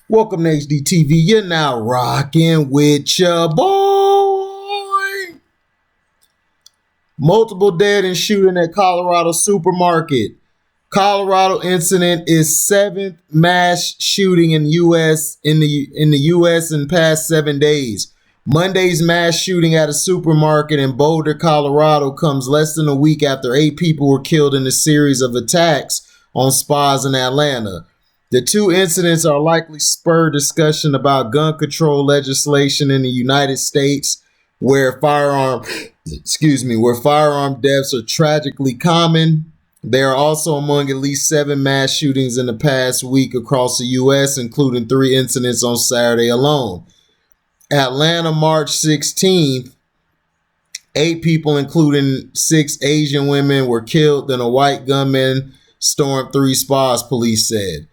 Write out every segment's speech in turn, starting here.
Welcome to HDTV. You're now rocking with your boy. Multiple dead in shooting at Colorado supermarket. Colorado incident is 7th mass shooting in the U.S. in the past 7 days. Monday's mass shooting at a supermarket in Boulder, Colorado comes less than a week after 8 people were killed in a series of attacks on spas in Atlanta. The two incidents are likely spur discussion about gun control legislation in the United States, where firearm deaths are tragically common. They are also among at least 7 mass shootings in the past week across the U.S., including 3 incidents on Saturday alone. Atlanta, March 16th, 8 people, including 6 Asian women, were killed. Then a white gunman stormed 3 spas, police said.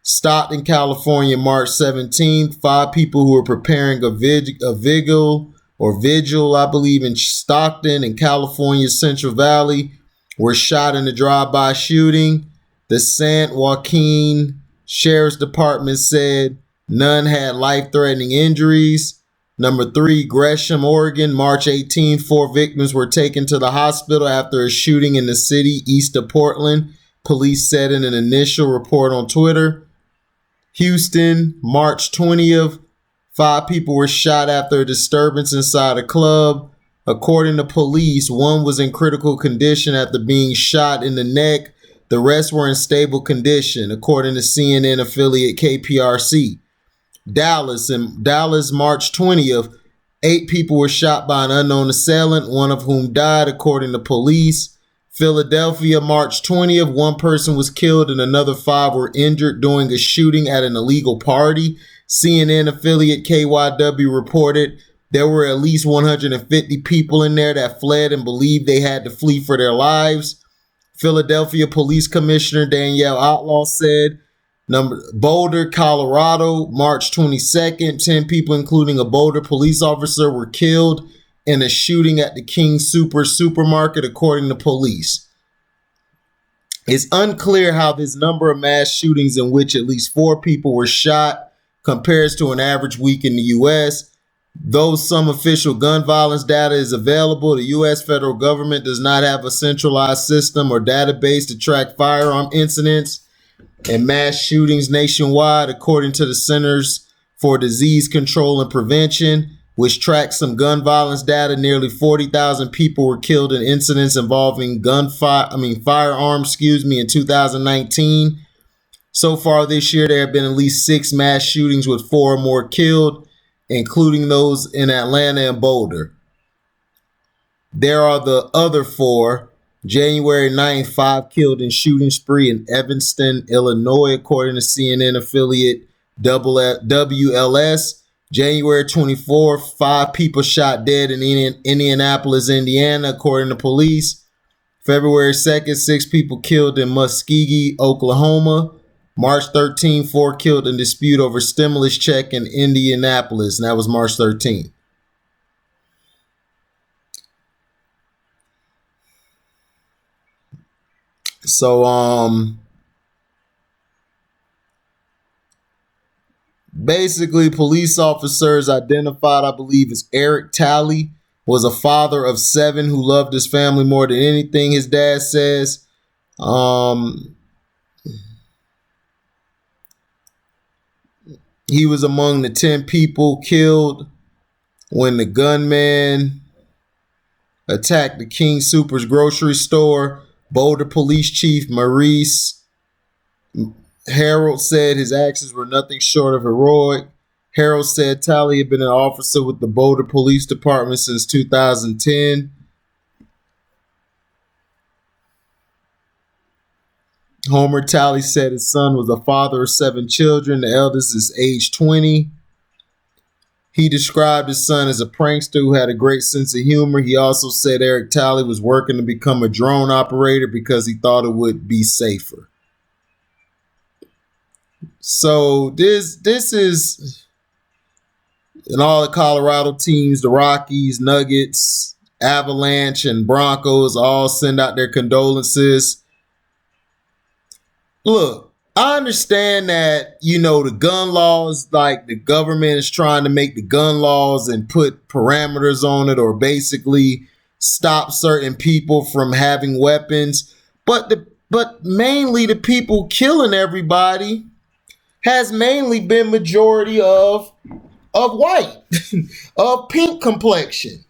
Stockton, California, March 17th, 5 people who were preparing a vigil, I believe, in Stockton and California's Central Valley were shot in a drive-by shooting. The San Joaquin Sheriff's Department said none had life-threatening injuries. Number 3, Gresham, Oregon, March 18th, 4 victims were taken to the hospital after a shooting in the city east of Portland, police said in an initial report on Twitter. Houston, March 20th, 5 people were shot after a disturbance inside a club. According to police, 1 was in critical condition after being shot in the neck. The rest were in stable condition, according to CNN affiliate KPRC. Dallas, March 20th, 8 people were shot by an unknown assailant, 1 of whom died, according to police. Philadelphia, March 20th, 1 person was killed and another 5 were injured during a shooting at an illegal party. CNN affiliate KYW reported there were at least 150 people in there that fled and believed they had to flee for their lives. Philadelphia Police Commissioner Danielle Outlaw said, Boulder, Colorado, March 22nd, 10 people, including a Boulder police officer, were killed in a shooting at the King supermarket, according to police. It's unclear how this number of mass shootings in which at least 4 people were shot compares to an average week in the U.S. Though some official gun violence data is available, the U.S. federal government does not have a centralized system or database to track firearm incidents and mass shootings nationwide, according to the Centers for Disease Control and Prevention, which tracks some gun violence data. Nearly 40,000 people were killed in incidents involving firearms, in 2019. So far this year, there have been at least 6 mass shootings with 4 or more killed, including those in Atlanta and Boulder. There are the other 4. January 9th, 5 killed in shooting spree in Evanston, Illinois, according to CNN affiliate WLS. January 24th, 5 people shot dead in Indianapolis, Indiana, according to police. February 2nd, 6 people killed in Muskogee, Oklahoma. March 13th, 4 killed in dispute over stimulus check in Indianapolis, and that was March 13th. So, basically, police officers identified, I believe, as Eric Talley, was a father of 7 who loved his family more than anything, his dad says. He was among the 10 people killed when the gunman attacked the King Soopers grocery store. Boulder Police Chief Maurice Harold said his actions were nothing short of heroic. Harold said Talley had been an officer with the Boulder Police Department since 2010. Homer Talley said his son was a father of 7 children. The eldest is age 20. He described his son as a prankster who had a great sense of humor. He also said Eric Talley was working to become a drone operator because he thought it would be safer. So this is, and all the Colorado teams, the Rockies, Nuggets, Avalanche, and Broncos all send out their condolences. Look, I understand that, the gun laws, like the government is trying to make the gun laws and put parameters on it, or basically stop certain people from having weapons. But mainly the people killing everybody has mainly been majority of white, of pink complexion.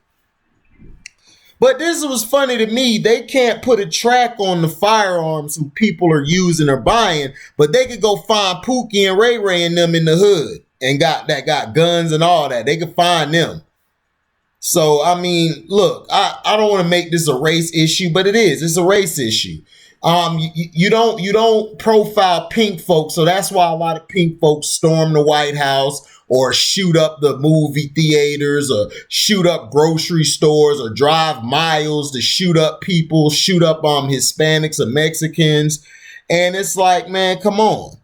But this was funny to me. They can't put a track on the firearms who people are using or buying, but they could go find Pookie and Ray Ray and them in the hood and got guns and all that. They could find them. So, I mean, look, I don't want to make this a race issue, but it is. It's a race issue. You don't profile pink folks, so that's why a lot of pink folks storm the White House or shoot up the movie theaters or shoot up grocery stores or drive miles to shoot up people, shoot up Hispanics or Mexicans. And it's like, man, come on.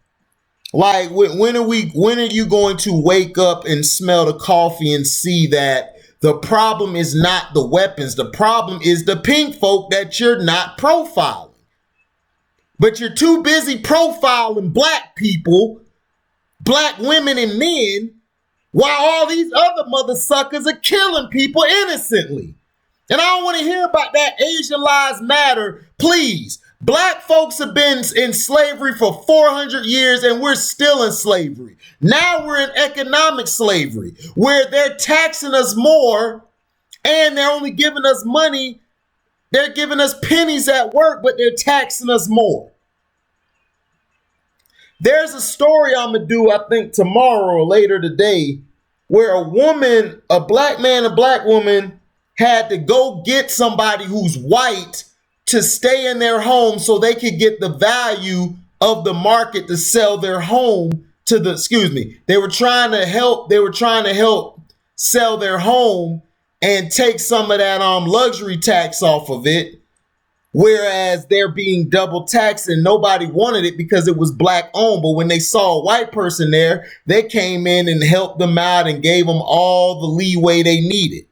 Like, when are you going to wake up and smell the coffee and see that the problem is not the weapons, the problem is the pink folk that you're not profiling? But you're too busy profiling black people, black women and men, while all these other mother suckers are killing people innocently. And I don't want to hear about that Asian Lives Matter. Please. Black folks have been in slavery for 400 years and we're still in slavery. Now we're in economic slavery where they're taxing us more and they're only giving us money. They're giving us pennies at work, but they're taxing us more. There's a story I'm going to do, I think tomorrow or later today, where a black man, a black woman had to go get somebody who's white to stay in their home so they could get the value of the market to sell their home to they were trying to help sell their home and take some of that luxury tax off of it, whereas they're being double taxed and nobody wanted it because it was black owned. But when they saw a white person there, they came in and helped them out and gave them all the leeway they needed.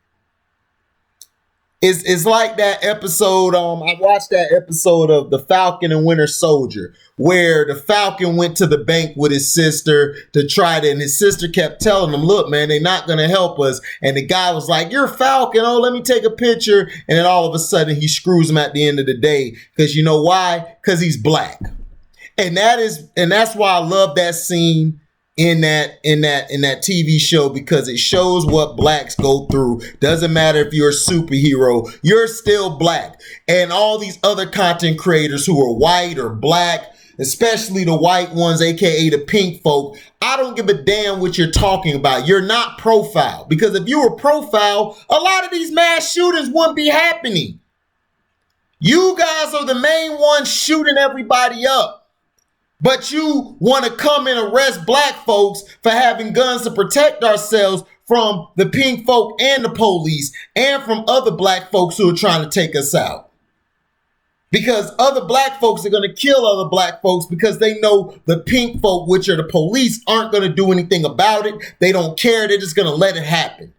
It's like that episode. I watched that episode of The Falcon and Winter Soldier, where the Falcon went to the bank with his sister to try to, and his sister kept telling him, look, man, they're not going to help us. And the guy was like, you're Falcon. Oh, let me take a picture. And then all of a sudden he screws him at the end of the day. Because you know why? Because he's black. And that's why I love that scene in that TV show, because it shows what blacks go through. Doesn't matter if you're a superhero, you're still black. And all these other content creators who are white or black, especially the white ones, aka the pink folk, I don't give a damn what you're talking about. You're not profiled, because if you were profiled, a lot of these mass shootings wouldn't be happening. You guys are the main ones shooting everybody up. But you want to come and arrest black folks for having guns to protect ourselves from the pink folk and the police and from other black folks who are trying to take us out. Because other black folks are going to kill other black folks because they know the pink folk, which are the police, aren't going to do anything about it. They don't care. They're just going to let it happen.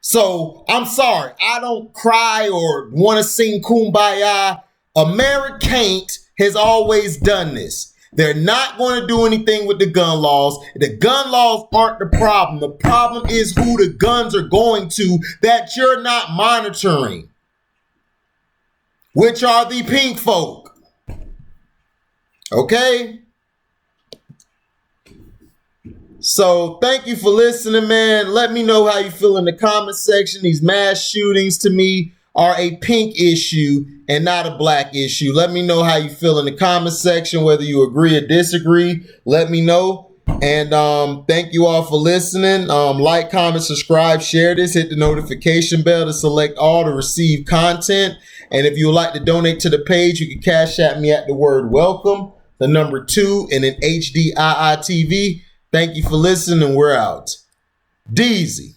So I'm sorry. I don't cry or want to sing Kumbaya. Americant has always done this. They're not going to do anything with the gun laws. The gun laws aren't the problem. The problem is who the guns are going to that you're not monitoring, which are the pink folk. Okay? So thank you for listening, man. Let me know how you feel in the comment section. These mass shootings to me are a pink issue and not a black issue. Let me know how you feel in the comment section, whether you agree or disagree. Let me know. And thank you all for listening. Like, comment, subscribe, share this, hit the notification bell to select all to receive content. And if you would like to donate to the page, you can cash at me at the word welcome, the number 2, and an HDIITV. Thank you for listening, and we're out. Deezy.